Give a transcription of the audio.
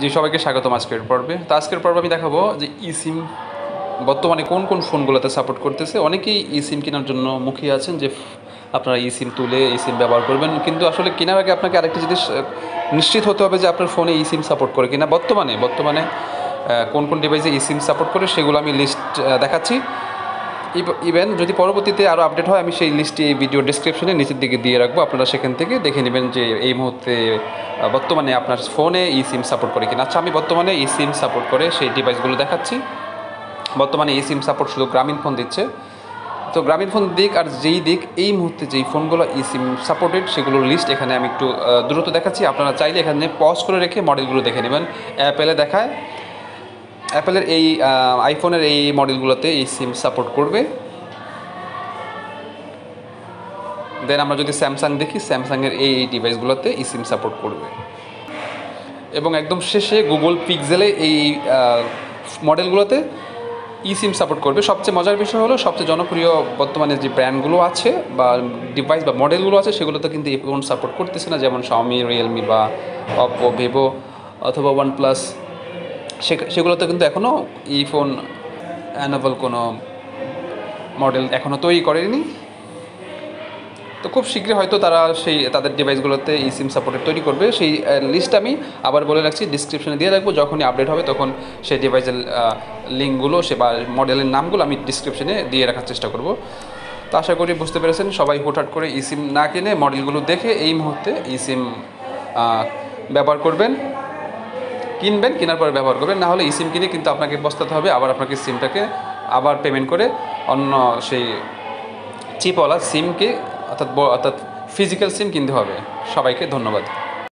জি, সবাইকে স্বাগতম আজকের পর্বে। তো আজকের পর্বে আমি দেখাবো যে সিম বর্তমানে কোন কোন ফোনগুলোতে সাপোর্ট করতেছে। অনেকেই সিম কেনার জন্য মুখিয়ে আছেন যে আপনারা সিম তুলে সিম ব্যবহার করবেন, কিন্তু আসলে কেনার আগে আপনাকে আরেকটা জিনিস নিশ্চিত হতে হবে যে আপনার ফোনে সিম সাপোর্ট করে কিনা। বর্তমানে কোন কোন ডিভাইসে সিম সাপোর্ট করে সেগুলো আমি লিস্ট দেখাচ্ছি। ইভেন যদি পরবর্তীতে আরও আপডেট হয়, আমি সেই লিস্টটি এই ভিডিও ডিসক্রিপশনে নিচের দিকে দিয়ে রাখবো। আপনারা সেখান থেকে দেখে নেবেন যে এই মুহূর্তে বর্তমানে আপনার ফোনে সিম সাপোর্ট করে কিনা। আচ্ছা, আমি বর্তমানে সিম সাপোর্ট করে সেই ডিভাইসগুলো দেখাচ্ছি। বর্তমানে সিম সাপোর্ট শুধু গ্রামীণ ফোন দিচ্ছে। তো গ্রামীণ ফোন দিক আর যেই দিক, এই মুহূর্তে যেই ফোনগুলো সিম সাপোর্টেড সেগুলোর লিস্ট এখানে আমি একটু দ্রুত দেখাচ্ছি। আপনারা চাইলে এখানে পজ করে রেখে মডেলগুলো দেখে নেবেন। অ্যাপেলে দেখায়, অ্যাপেলের এই আইফোনের এই মডেলগুলোতে সিম সাপোর্ট করবে। দেন আমরা যদি স্যামসাং দেখি, স্যামসাংয়ের এই ডিভাইসগুলোতে সিম সাপোর্ট করবে। এবং একদম শেষে গুগল পিক্সেলে এই মডেলগুলোতে সিম সাপোর্ট করবে। সবচেয়ে মজার বিষয় হলো, সবচেয়ে জনপ্রিয় বর্তমানে যে ব্র্যান্ডগুলো আছে বা ডিভাইস বা মডেলগুলো আছে সেগুলোতে কিন্তু এই ফোন সাপোর্ট করতেছে না, যেমন শাওমি, রিয়েলমি বা অপো, ভিভো অথবা ওয়ানপ্লাস। সেগুলোতে কিন্তু এখনও এই ফোন অ্যানাবল কোনো মডেল এখনও তৈরি করেনি। তো খুব শীঘ্রই হয়তো তারা তাদের ডিভাইসগুলোতে সিম সাপোর্টেড তৈরি করবে। সেই লিস্ট আমি আবার বলে রাখছি, ডিসক্রিপশনে দিয়ে রাখবো। যখনই আপডেট হবে তখন সেই ডিভাইসের লিঙ্কগুলো বা মডেলের নামগুলো আমি ডিসক্রিপশনে দিয়ে রাখার চেষ্টা করব। তো আশা করি বুঝতে পেরেছেন, সবাই হুটহাট করে সিম না কিনে মডেলগুলো দেখে এই মুহূর্তে সিম ব্যবহার করবেন। কেনার পরে ব্যবহার করবেন, না হলে সিম কিনে কিন্তু আপনাকে পস্তাতে হবে। আবার আপনাকে সিমটাকে আবার পেমেন্ট করে অন্য সেই চিপওয়ালা সিমকে অর্থাৎ ফিজিক্যাল সিম কিনতে হবে। সবাইকে ধন্যবাদ।